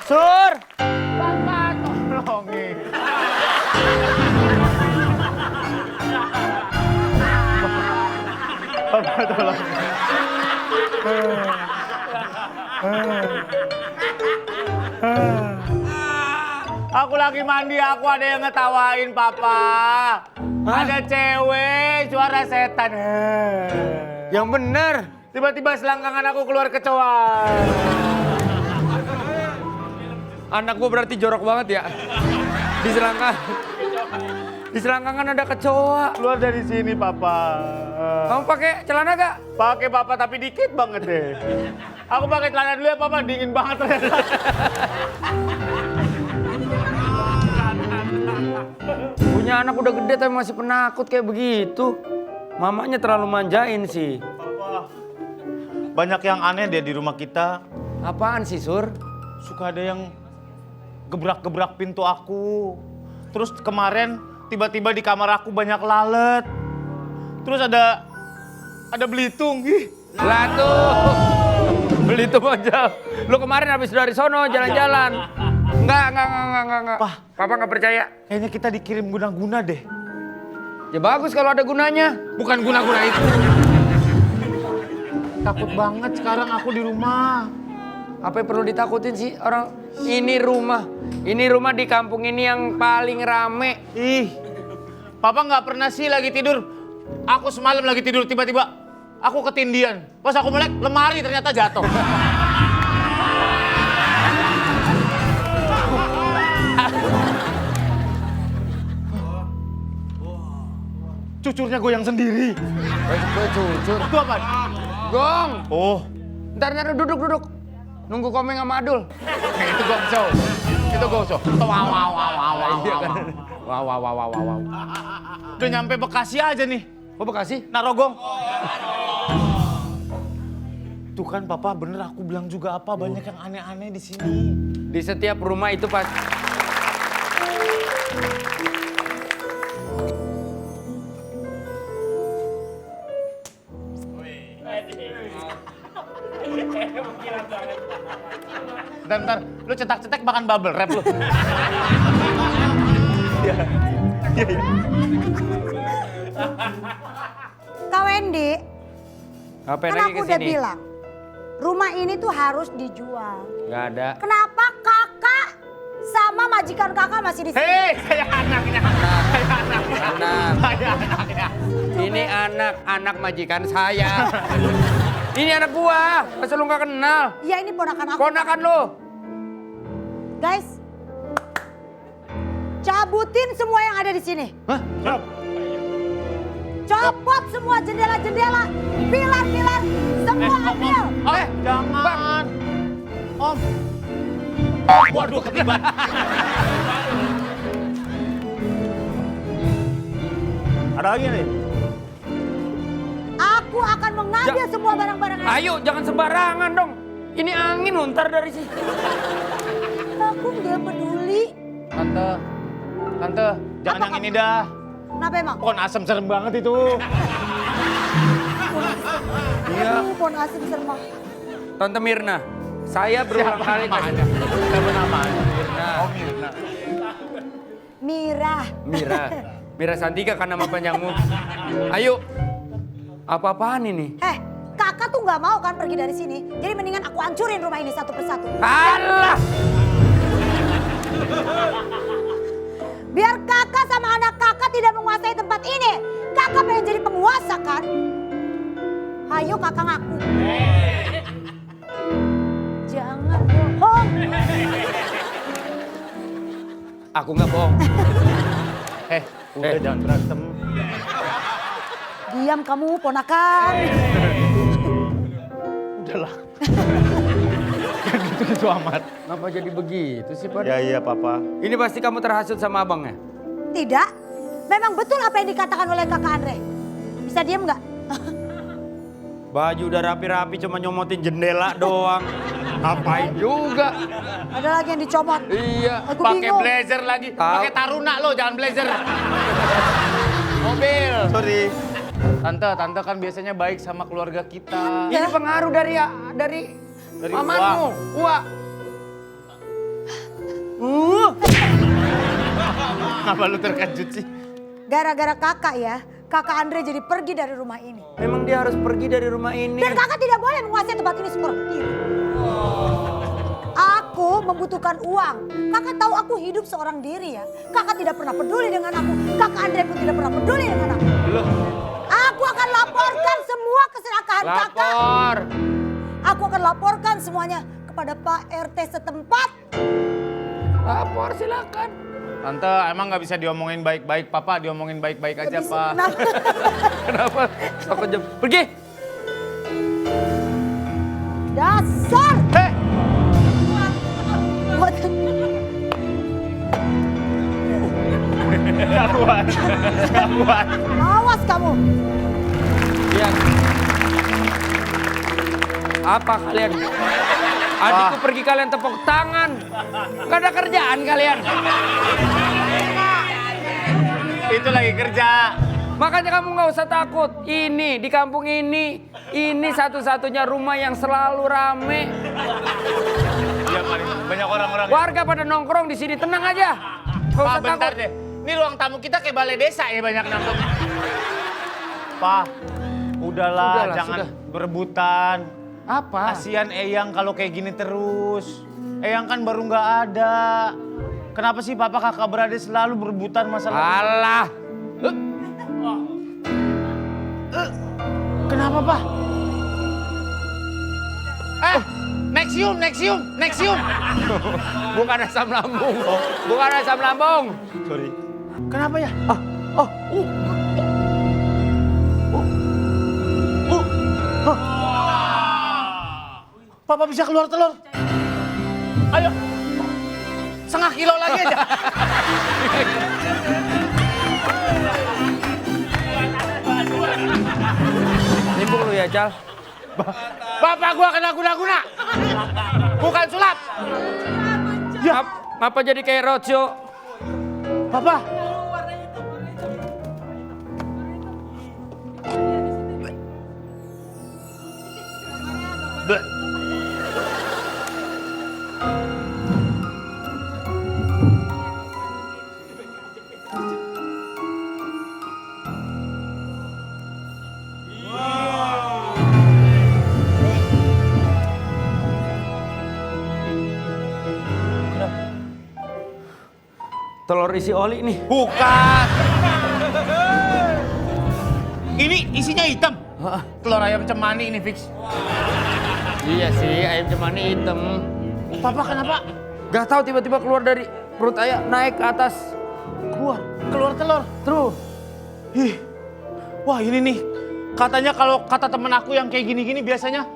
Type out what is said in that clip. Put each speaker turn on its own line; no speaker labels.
Sur! Bapak, tolongin. Bapak, tolongin. Aku lagi mandi, aku ada yang ngetawain, Papa. Ada cewek, suara setan.
Yang bener.
Tiba-tiba selangkangan aku keluar kecoa.
Anak gua berarti jorok banget ya. Di selangkangan ada kecoa.
Keluar dari sini, Papa.
Kamu pakai celana gak?
Pakai, Papa, tapi dikit banget deh. Aku pakai celana dulu ya, Papa. Dingin banget ternyata.
Punya anak udah gede tapi masih penakut kayak begitu. Mamanya terlalu manjain sih.
Papa, banyak yang aneh deh di rumah kita.
Apaan sih, Sur?
Suka ada yang gebrak-gebrak pintu aku. Terus kemarin tiba-tiba di kamar aku banyak lalat. Terus ada belitung. Ih.
Lah tuh. Belitung aja. Lu kemarin habis dari sono jalan-jalan. Enggak.
Pah.
Papa nggak percaya.
Kayaknya kita dikirim guna-guna deh.
Ya bagus kalau ada gunanya.
Bukan guna-guna itu. Takut banget sekarang aku di rumah.
Apa yang perlu ditakutin sih orang? Ini rumah di kampung ini yang paling rame.
Ih, Papa nggak pernah sih lagi tidur. Aku semalam lagi tidur tiba-tiba aku ketindian. Pas aku melek lemari ternyata jatuh. Cucurnya goyang sendiri.
Cucur.
Itu apa?
Gong.
Oh,
Ntar duduk. Nunggu komeng sama Adul.
itu gongso. Itu gongso. Wow.
Wow.
Udah nyampe Bekasi aja nih.
Kok Bekasi?
Narogong. Tuh kan Papa bener aku bilang juga apa banyak yang aneh-aneh di sini.
Di setiap rumah itu pas.
Bentar, lu cetak-cetak makan bubble wrap lu. Iya.
Kak Wendy,
Ngapain
kan
lagi
aku udah
kesini?
bilang, rumah ini tuh harus dijual.
Gak ada.
Kenapa kakak sama majikan kakak masih di sini?
Hei, saya anaknya.
Anak.
Saya anaknya.
Ini anak majikan saya. Ini anak gua. Masa lu gak kenal?
Iya, ini ponakan aku.
Ponakan lu.
Guys, cabutin semua yang ada di sini.
Hah?
Copot semua jendela-jendela, pilar-pilar, semua ambil.
Jangan. Om. Waduh, ketiban. Ada lagi nih?
Aku akan mengambil semua barang-barang yang
Ayo, jangan sembarangan dong. Ini angin loh, ntar dari sini.
aku nggak peduli.
Tante, jangan
Apa
yang
kamu?
ini dah.
Kenapa emang?
Pohon asem serem banget itu.
Iya.
Aduh, pohon asem serem.
Tante Mirna, saya berulang kali
namanya? Siapa namanya?
Mirna.
Oh, Mirna.
Mira.
Mira Santika kan nama panjangmu. Ayo. Apa-apaan ini?
Kakak tuh nggak mau kan pergi dari sini. Jadi mendingan aku hancurin rumah ini satu persatu.
Alah.
Biar kakak sama anak kakak tidak menguasai tempat ini. Kakak pengen jadi penguasa kan? Ayo kakak ngaku. Jangan bohong.
Aku nggak bohong.
Udah jangan berantem.
Diam kamu ponakan.
Udahlah. Jangan gitu-gitu amat.
Kenapa jadi begitu sih, Pak?
Ya iya, Papa.
Ini pasti kamu terhasut sama abangnya?
Tidak. Memang betul apa yang dikatakan oleh kakak Andre. Bisa diam nggak?
Baju udah rapi-rapi cuma nyomotin jendela doang. Ngapain juga?
Ada lagi yang dicomot.
Iya.
Aku
Pakai
bingung.
blazer lagi.
Tahu.
Pakai taruna lo, jangan blazer. Mobil. Sorry. Tante kan biasanya baik sama keluarga kita.
Ini pengaruh dari
Dari
mamanmu. Wah.
Kenapa lu terkejut sih?
Gara-gara kakak ya, kakak Andre jadi pergi dari rumah ini.
Memang dia harus pergi dari rumah ini.
Dan kakak tidak boleh menguasai tempat ini seperti ini. Aku membutuhkan uang. Kakak tahu aku hidup seorang diri ya. Kakak tidak pernah peduli dengan aku. Kakak Andre pun tidak pernah peduli dengan aku.
Loh,
Aku akan laporkan semua kesalahan kakak.
Lapor.
Aku akan laporkan semuanya kepada Pak RT setempat.
Lapor silakan.
Tante emang nggak bisa diomongin baik-baik, Papa diomongin baik-baik aja,
Bisa,
Pak.
kenapa?
Kenapa? Takut jam. Pergi.
Dasar!
Heh, nggak kuat, nggak kuat.
Awas kamu.
Iya. Apa kalian? Adikku pergi kalian tepuk tangan. Gak ada kerjaan kalian.
Itu lagi kerja.
Makanya kamu nggak usah takut. Ini di kampung ini satu-satunya rumah yang selalu rame.
Iya, paling banyak orang-orang.
Warga pada nongkrong di sini, tenang aja. Gak
Pak,
usah
bentar
takut.
deh. Ini ruang tamu kita kayak balai desa ya banyak nongkrong. Pak, udahlah, jangan
sudah.
berebutan.
Apa?
Kasihan Eyang kalau kayak gini terus. Eyang kan baru nggak ada. Kenapa sih papa kakak beradik selalu berebutan masalah?
Alah.
Kenapa, Pak? Nexium, Nexium, Nexium.
Bukan asam lambung. Bukan asam lambung.
Sorry. Kenapa ya? Papa bisa keluar telur. Ayo. Setengah kilo lagi aja.
Nimbuk lu ya, Cal.
Bapak gua kena guna-guna. Bukan sulap.
Ngapa jadi kayak Rojo?
Papa. Bleh.
Telur isi oli nih.
Bukan. Ini isinya hitam. Telur ayam cemani ini fix.
Iya sih, ayam cemani hitam.
Papa kenapa?
Gak tahu tiba-tiba keluar dari perut ayam, naik ke atas.
Keluar telur.
Terus.
Ih. Wah ini nih. Katanya kalau kata temen aku yang kayak gini-gini biasanya